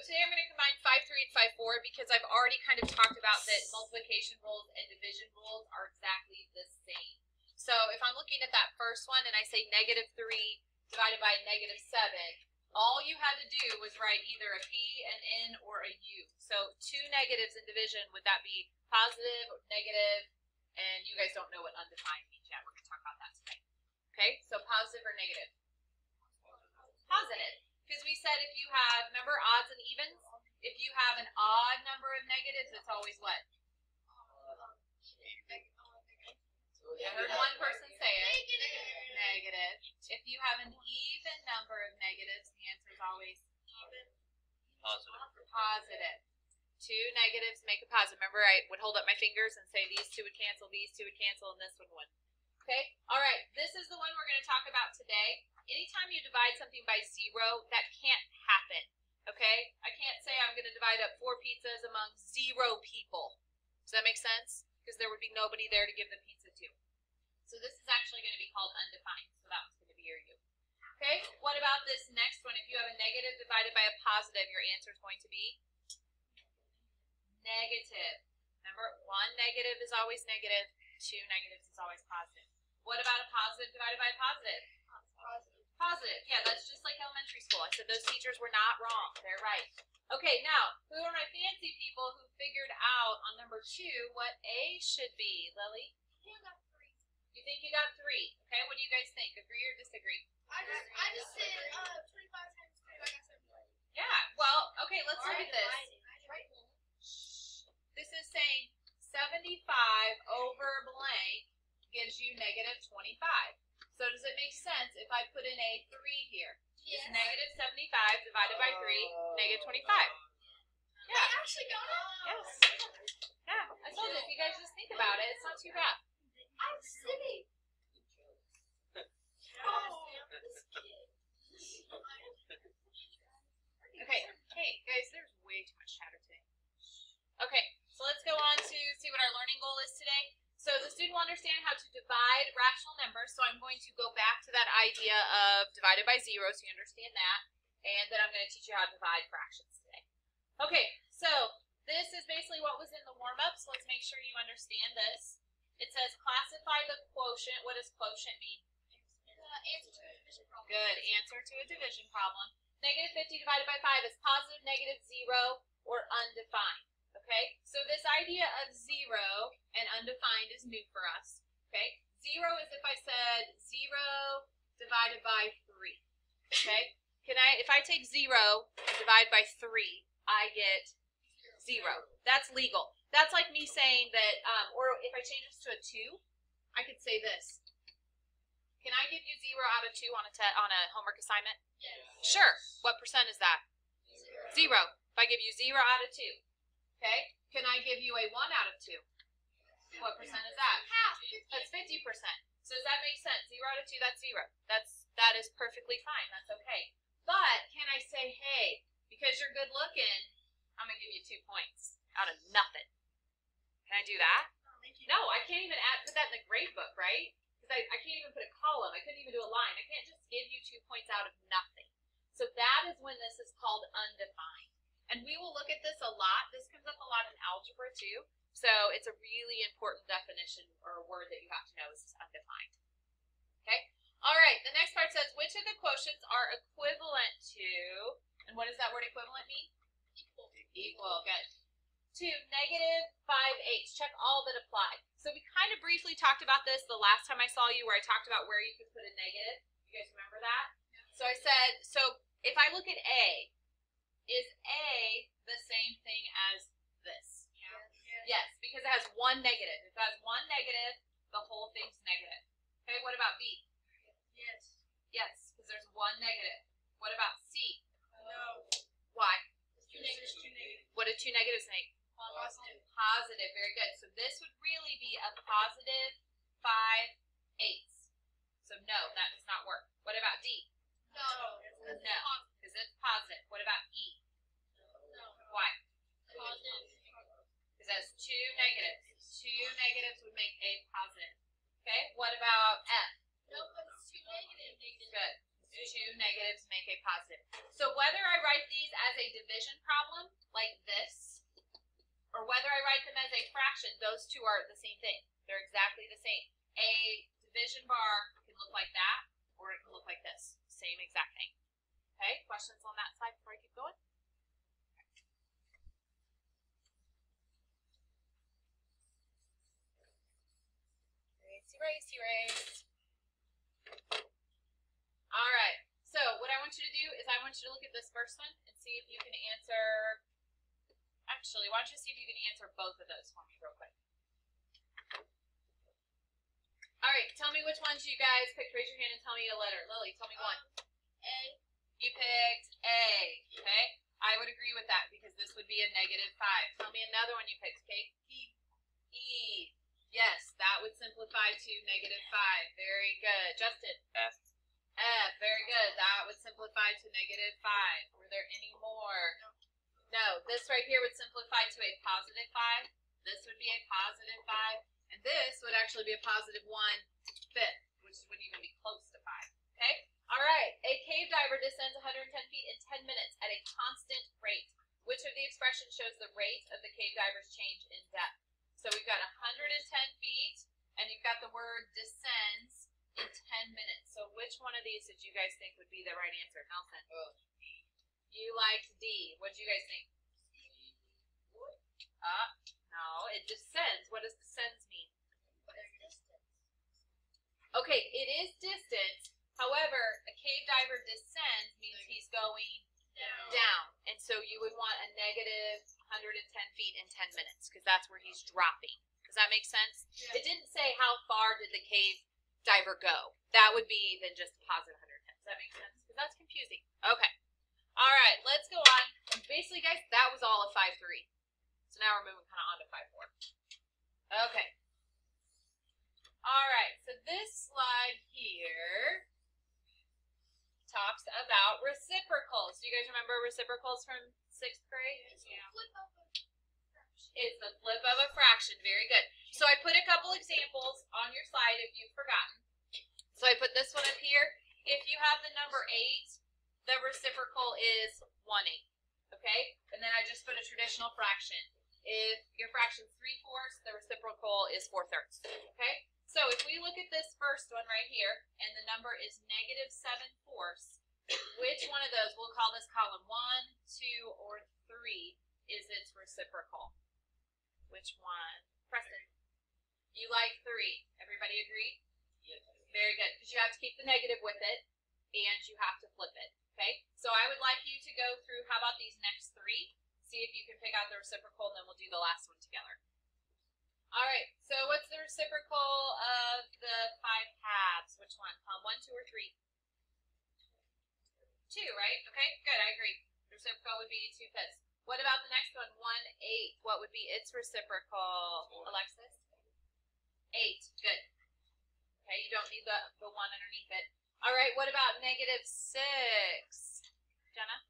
today I'm going to combine 5-3 and 5-4 because I've already kind of talked about that multiplication rules and division rules are exactly the same. So if I'm looking at that first one and I say -3 divided by -7, all you had to do was write either a P, an N, or a U. So two negatives in division, would that be positive or negative? And you guys don't know what undefined means yet. We're going to talk about that today. Okay, so positive or negative? Positive. Because we said if you have, remember odds and evens? If you have an odd number of negatives, it's always what? I heard one person say it. Negative. If you have an even number of negatives, the answer is always positive. Two negatives make a positive. Remember, I would hold up my fingers and say these two would cancel, these two would cancel, and this one would. Okay? All right. This is the one we're going to talk about today. Anytime you divide something by 0, that can't happen. Okay? I can't say I'm going to divide up 4 pizzas among 0 people. Does that make sense? Because there would be nobody there to give the pizza to. So this is actually going to be called undefined. So that one's going to be your U. Okay? What about this next one? If you have a negative divided by a positive, your answer is going to be negative. Remember, 1 negative is always negative, 2 negatives is always positive. What about a positive divided by a positive? Positive. Yeah, that's just like elementary school. I said those teachers were not wrong. They're right. Okay, now, who are my fancy people who figured out on number 2 what A should be? Lily? You think you got 3? Okay, what do you guys think? Agree or disagree? I just said 25 times 3, I got 75. Yeah, well, okay, let's look at this. This is saying 75 over blank gives you -25. So does it make sense if I put in a 3 here? Yes. It's -75 divided by 3, -25. Yeah. I actually got it. Yes. Yeah, I told you, if you guys just think about it, it's not too bad. I'm silly. Okay, hey, guys, there's way too much chatter today. Okay, so let's go on to see what our learning goal is today. So the student will understand how to divide rational numbers, so I'm going to go back to that idea of divided by 0, so you understand that, and then I'm going to teach you how to divide fractions today. Okay, so this is basically what was in the warm-up, so let's make sure you understand this. It says classify the quotient. What does quotient mean? Answer to a division problem. Good, answer to a division problem. -50 divided by 5 is positive, -0, or undefined. Okay, so this idea of 0 and undefined is new for us. Okay, 0 is if I said 0 divided by 3. Okay, if I take 0 and divide by 3, I get 0. That's legal. That's like me saying that, or if I change this to a 2, I could say this. Can I give you 0 out of 2 on a homework assignment? Yes. Sure. What percent is that? 0. If I give you 0 out of 2. Okay, can I give you a 1 out of 2? What percent is that? Half. That's 50%. So does that make sense? 0 out of 2, that's 0. That is perfectly fine. That's okay. But can I say, hey, because you're good looking, I'm gonna give you 2 points out of nothing? Can I do that? No, I can't even put that in the grade book, right? Because I can't even put a column. I couldn't even do a line. I can't just give you 2 points out of nothing. So that is when this is called undefined. And we will look at this a lot. This comes up a lot in algebra too. So it's a really important definition or word that you have to know is undefined. Okay? All right, the next part says, which of the quotients are equivalent to, and what does that word equivalent mean? Equal. Equal, good. To -5/8. Check all that apply. So we kind of briefly talked about this the last time I saw you where I talked about where you could put a negative. You guys remember that? So I said, so if I look at A, is A the same thing as this? Yes, because it has 1 negative. If it has 1 negative, the whole thing's negative. Okay, what about B? Yes. Yes, because there's 1 negative. What about C? No. Why? 2 negatives. 2 negatives. What did 2 negatives make? Positive. Positive, very good. So this would really be a positive 5/8. So no, that does not work. What about D? No. No, because it's positive. What about E? No. Why? Positive. Because that's 2 negatives. 2 negatives would make a positive. Okay, what about F? No, but it's 2 negative. Good. two negatives make a positive. So whether I write these as a division problem, like this, or whether I write them as a fraction, those two are the same thing. They're exactly the same. A division bar can look like that, or it can look like this. Same exact thing. Okay, questions on that side before I keep going? Erase. All right, so what I want you to do is I want you to look at this first one and see if you can answer, actually, why don't you see if you can answer both of those for me real quick. All right, tell me which ones you guys picked. Raise your hand and tell me a letter. Lily, tell me one. A. You picked A, okay? I would agree with that because this would be a -5. Tell me another one you picked, Kate. E. Yes, that would simplify to -5. Very good. Justin. F. Very good. That would simplify to -5. Were there any more? No. This right here would simplify to a +5. This would be a +5. And this would actually be a +1/5, which wouldn't even be close to 5. Okay? All right. A cave diver descends 110 feet in 10 minutes at a constant rate. Which of the expressions shows the rate of the cave diver's change in depth? So we've got 110 feet, and you've got the word descends in 10 minutes. So which one of these did you guys think would be the right answer? Nelson? D. You liked D. What did you guys think? No, it descends. What does descends mean? Okay, it is distance. However, a cave diver descends means he's going down. And so you would want a -110 feet in 10 minutes because that's where he's dropping. Does that make sense? Yeah. It didn't say how far did the cave diver go. That would be then just +110. Does that make sense? Because that's confusing. Okay. All right, let's go on. And basically, guys, that was all of 5-3. So now we're moving kind of on to 5-4. Okay. All right, so this slide here talks about reciprocals. Do you guys remember reciprocals from 6th grade? Yeah. It's the flip of a fraction. Very good. So I put a couple examples on your slide if you've forgotten. So I put this one up here. If you have the number 8, the reciprocal is 1/8. Okay? And then I just put a traditional fraction. If your fraction's 3/4, the reciprocal is 4/3. Okay? So if we look at this first one right here, and the number is -7/4, which one of those, we'll call this column 1, 2, or 3, is its reciprocal? Which one? Preston. You like 3. Everybody agree? Yes. Very good, because you have to keep the negative with it, and you have to flip it. Okay? So I would like you to go through, how about these next 3? See if you can pick out the reciprocal, and then we'll do the last one together. All right, so what's the reciprocal of the 5 halves? Which one? 1, 2, or 3? 2, right? Okay, good, I agree. The reciprocal would be 2/5. What about the next one? 1/8. What would be its reciprocal? 4. Alexis? 8. Good. Okay, you don't need the 1 underneath it. All right, what about -6? Jenna?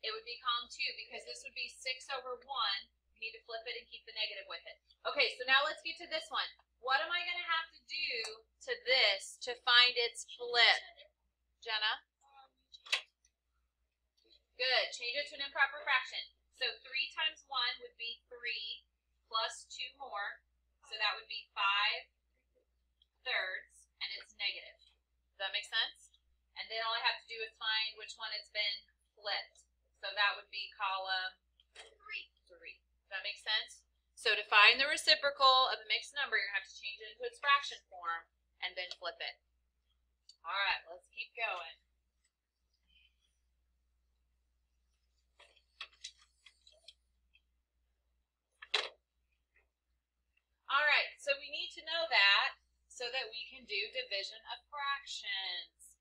It would be column 2 because this would be 6/1. You need to flip it and keep the negative with it. Okay, so now let's get to this one. What am I going to have to do to this to find its flip? Jenna? Good. Change it to an improper fraction. So 3 times 1 would be 3 plus 2 more. So that would be 5/3, and it's negative. Does that make sense? And then all I have to do is find which one it's been flipped. So that would be column 3. Does that make sense? So to find the reciprocal of a mixed number, you're going to have to change it into its fraction form and then flip it. All right, let's keep going. All right, so we need to know that so that we can do division of fractions.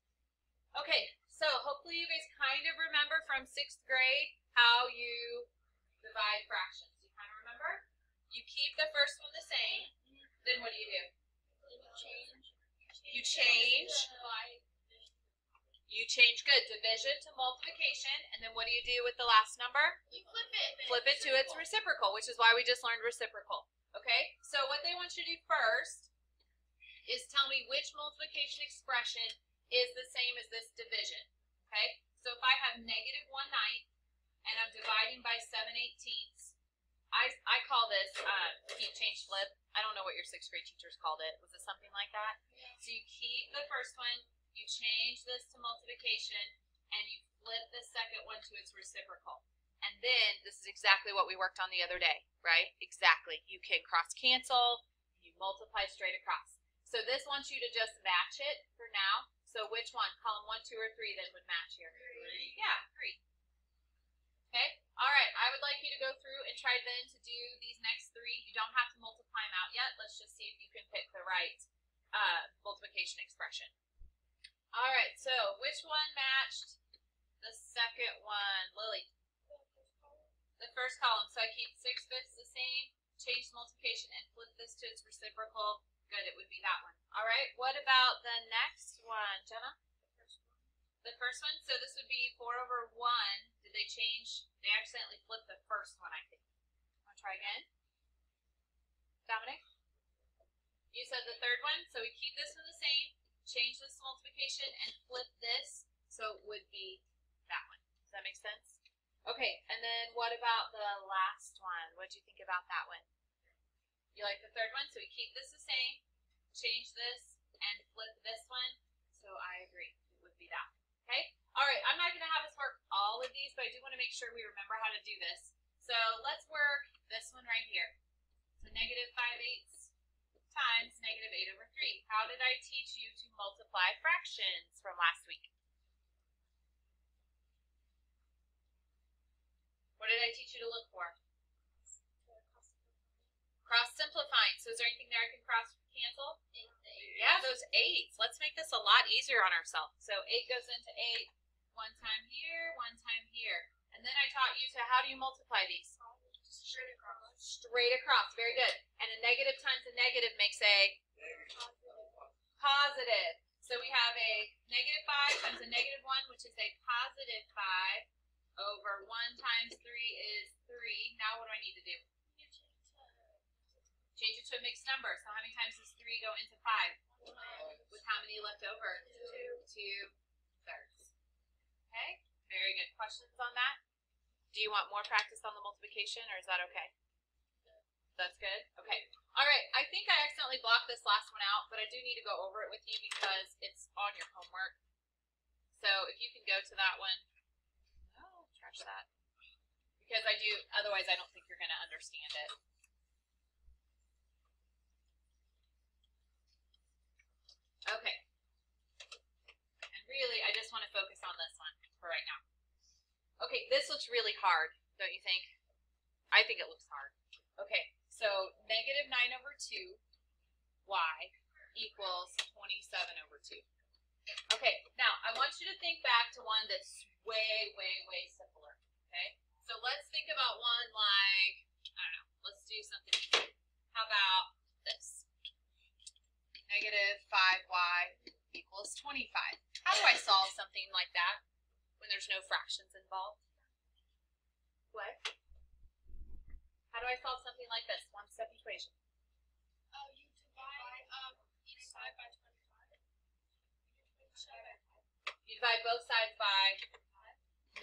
Okay, so hopefully you guys kind of remember from 6th grade how you divide fractions. You kind of remember? You keep the first one the same, then what do? You change. You change, good, division to multiplication, and then what do you do with the last number? You flip it. Flip it to its reciprocal, which is why we just learned reciprocal. Okay, so what they want you to do first is tell me which multiplication expression is the same as this division, okay? So if I have negative 1/9 and I'm dividing by 7/18, I call this keep, change, flip. I don't know what your 6th grade teachers called it. Was it something like that? So you keep the first one, you change this to multiplication, and you flip the second one to its reciprocal. And then, this is exactly what we worked on the other day, right? Exactly. You can cross cancel, you multiply straight across. So this wants you to just match it for now. So which one? Column 1, 2, or 3 then would match here? 3. Yeah, 3. Okay? All right, I would like you to go through and try then to do these next 3. You don't have to multiply them out yet. Let's just see if you can pick the right multiplication expression. All right, so which one matched the second one? Lily? The first column. So I keep 6/5 the same, change the multiplication, and flip this to its reciprocal. Good, it would be that one. All right, what about the next one, Jenna? The first one, so this would be 4/1. Did they change? They accidentally flipped the first one, I think. Want to try again? Dominic? You said the third one, so we keep this one the same, change this to multiplication, and flip this, so it would be that one. Does that make sense? Okay, and then what about the last one? What do you think about that one? You like the third one, so we keep this the same, change this, and flip this one, so I agree. It would be that. Okay? All right, I'm not going to have us work all of these, but I do want to make sure we remember how to do this. So let's work this one right here. So negative 5/8 times negative 8/3. How did I teach you to multiply fractions from last week? What did I teach you to look for? Cross simplifying. So is there anything there I can cross cancel? Yeah, those 8s. Let's make this a lot easier on ourselves. So 8 goes into 8. 1 time here, 1 time here. And then I taught you to how do you multiply these? Straight across. Straight across. Very good. And a negative times a negative makes a positive. So we have a negative 5 times a negative 1, which is a positive 5, over 1 times 3 is 3. Now what do I need to do? Change it to a mixed number. So how many times does 3 go into 5? With how many left over? 2/3. Okay, very good. Questions on that? Do you want more practice on the multiplication, or is that okay? That's good? Okay. All right, I think I accidentally blocked this last one out, but I do need to go over it with you because it's on your homework. So if you can go to that one. Oh, trash that. Because otherwise I don't think you're going to understand it. Okay. And really, I just want to focus on this one for right now. Okay, this looks really hard, don't you think? I think it looks hard. Okay, so negative 9/2 y equals 27/2. Okay, now I want you to think back to one that's way, way, way simpler. Okay, so let's think about one like, I don't know, let's do something easy. How about this? Negative 5y equals 25. How do I solve something like that when there's no fractions involved? What? How do I solve something like this? One-step equation. You divide each side by 25. You divide both sides by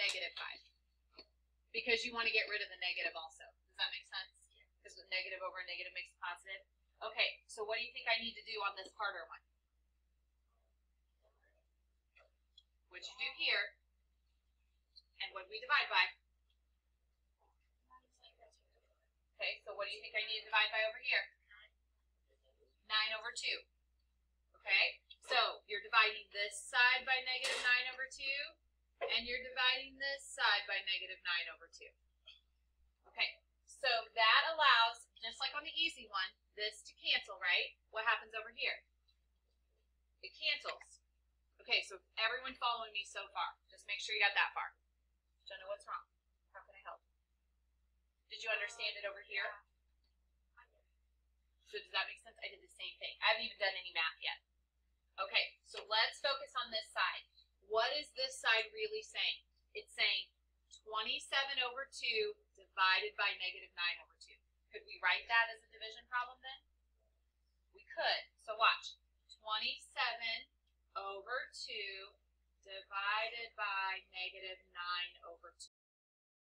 negative 5. Because you want to get rid of the negative also. Does that make sense? Because negative over negative makes positive. Okay, so what do you think I need to do on this harder one? What you do here, and what we divide by? Okay, so what do you think I need to divide by over here? 9/2. Okay, so you're dividing this side by negative 9/2, and you're dividing this side by negative 9/2. Okay, so that allows, just like on the easy one, this to cancel, right? What happens over here? It cancels. Okay, so everyone following me so far, just make sure you got that far. Jenna, what's wrong? How can I help? Did you understand it over here? So does that make sense? I did the same thing. I haven't even done any math yet. Okay, so let's focus on this side. What is this side really saying? It's saying 27/2 divided by negative 9/2. Could we write that as a division problem then? We could. So watch. 27/2 over 2 divided by negative 9 over 2.